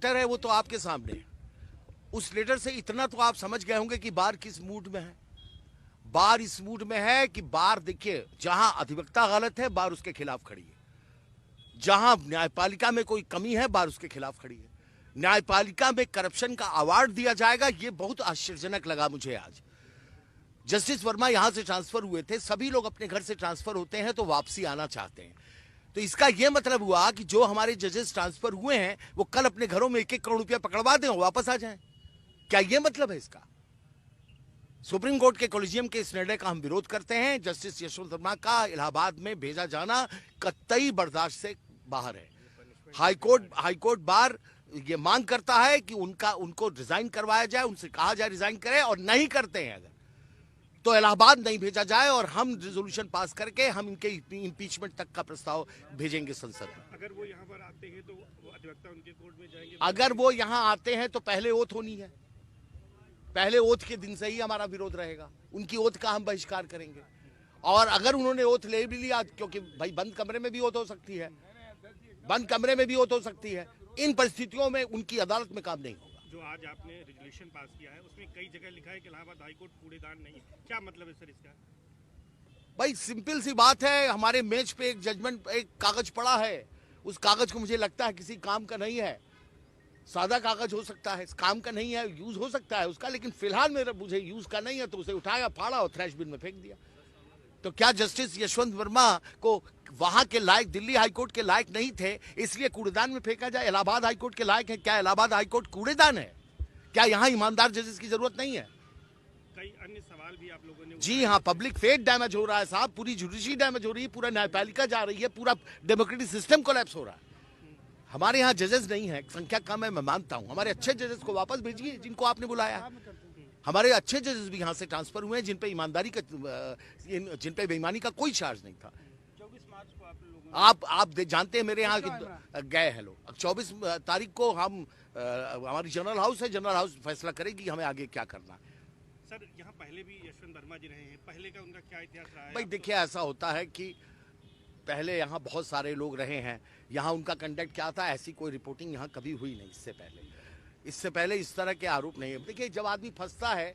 Letter है वो तो आपके सामने है। उस लेटर से इतना तो आप समझ गए होंगे कि बार किस मूड में है। बार इस मूड में है कि बार देखिए, जहां अधिवक्ता गलत है बार उसके खिलाफ खड़ी है, जहां न्यायपालिका में कोई कमी है बार उसके खिलाफ खड़ी है। न्यायपालिका में करप्शन का अवार्ड दिया जाएगा, ये बहुत आश्चर्यजनक लगा मुझे आज। जस्टिस वर्मा यहां से ट्रांसफर हुए थे, सभी लोग अपने घर से ट्रांसफर होते हैं तो वापसी आना चाहते हैं। तो इसका यह मतलब हुआ कि जो हमारे जजेस ट्रांसफर हुए हैं वो कल अपने घरों में 1-1 करोड़ रुपया पकड़वा दें और वापस आ जाएं। क्या यह मतलब है इसका? सुप्रीम कोर्ट के कॉलेजियम के इस निर्णय का हम विरोध करते हैं। जस्टिस यशवंत वर्मा का इलाहाबाद में भेजा जाना कतई बर्दाश्त से बाहर है। हाईकोर्ट बार ये मांग करता है कि उनको रिजाइन करवाया जाए, उनसे कहा जाए रिजाइन करें, और नहीं करते हैं अगर तो इलाहाबाद नहीं भेजा जाए और हम रिजोल्यूशन पास करके हम इनके इम्पीचमेंट तक का प्रस्ताव भेजेंगे संसद में। अगर वो यहाँ पर आते हैं तो वो अधिवक्ता उनके कोर्ट में जाएंगे? अगर वो यहाँ आते हैं तो पहले ओथ होनी है, पहले ओथ के दिन से ही हमारा विरोध रहेगा, उनकी ओथ का हम बहिष्कार करेंगे। और अगर उन्होंने ओथ ले भी लिया, क्योंकि भाई बंद कमरे में भी ओथ हो सकती है, बंद कमरे में भी ओथ हो सकती है, इन परिस्थितियों में उनकी अदालत में काम नहीं होगा। जो आज आपने रेजोल्यूशन पास किया है उसमें कई जगह लिखा है कि इलाहाबाद हाईकोर्ट कूड़ेदान नहीं है, क्या मतलब है सर इसका? भाई सिंपल सी बात है, हमारे मेज पे एक जजमेंट, एक कागज पड़ा है, उस कागज को मुझे लगता है किसी काम का नहीं है, सादा कागज हो सकता है, काम का नहीं है, यूज हो सकता है उसका, लेकिन फिलहाल मेरा मुझे यूज का नहीं है, तो उसे उठाया, फाड़ा और थ्रैश बिन में फेंक दिया। तो क्या जस्टिस यशवंत वर्मा को वहां के लायक, दिल्ली हाईकोर्ट के लायक नहीं थे इसलिए कूड़ेदान में फेंका जाए? इलाहाबाद हाईकोर्ट के लायक है? क्या इलाहाबाद हाईकोर्ट कूड़ेदान है? क्या यहाँ ईमानदार जजेस की जरूरत नहीं है? कई अन्य सवाल भी आप लोगों ने जी हाँ, पब्लिक फेथ डैमेज हो रहा है साहब, पूरी जुडिशरी डैमेज हो रही है, पूरा न्यायपालिका जा रही है, पूरा डेमोक्रेटिक सिस्टम कोलैप्स हो रहा है। हमारे यहाँ जजेस नहीं है, संख्या कम है, मैं मानता हूँ। हमारे अच्छे जजेस को वापस भेजिए जिनको आपने बुलाया। हमारे अच्छे जजेस भी यहाँ से ट्रांसफर हुए हैं जिन पे बेईमानी का कोई चार्ज नहीं था। 24 मार्च को आप जानते हैं मेरे यहाँ गए हैं लोग। 24 तारीख को हम हमारी जनरल हाउस है, जनरल हाउस फैसला करेगी हमें आगे क्या करना है। सर यहाँ पहले भी यशवंत वर्मा जी रहे हैं, पहले का उनका क्या इतिहास रहा है? भाई देखिए, ऐसा होता है कि पहले यहाँ बहुत सारे लोग रहे हैं, यहाँ उनका कंडक्ट क्या था, ऐसी कोई रिपोर्टिंग यहाँ कभी हुई नहीं इससे पहले इस तरह के आरोप नहीं है। देखिए, जब आदमी फंसता है,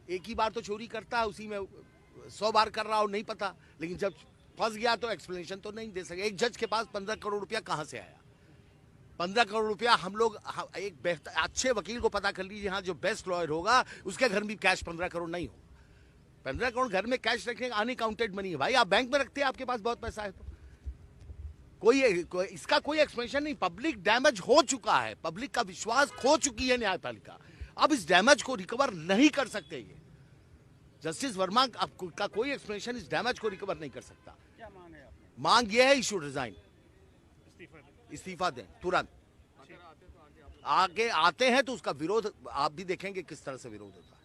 एक ही बार तो चोरी करता है, उसी में 100 बार कर रहा हो नहीं पता, लेकिन जब फंस गया तो एक्सप्लेनेशन तो नहीं दे सके। एक जज के पास 15 करोड़ रुपया कहाँ से आया? 15 करोड़ रुपया हम लोग, एक बेहतर अच्छे वकील को पता कर लीजिए, हाँ जो बेस्ट लॉयर होगा उसके घर में कैश 15 करोड़ नहीं हो। 15 करोड़ घर में कैश रखने अनअकाउंटेड मनी है भाई, आप बैंक में रखते हैं, आपके पास बहुत पैसा है तो कोई इसका कोई एक्सप्लेनेशन नहीं। पब्लिक डैमेज हो चुका है, पब्लिक का विश्वास खो चुकी है न्यायपालिका, अब इस डैमेज को रिकवर नहीं कर सकते। ये जस्टिस वर्मा का कोई एक्सप्लेनेशन इस डैमेज को रिकवर नहीं कर सकता। क्या मांग है आपने? मांग ये है, ही शुड रिजाइन, इस्तीफा दें तुरंत। आगे आते हैं तो उसका विरोध आप भी देखेंगे किस तरह से विरोध होता है।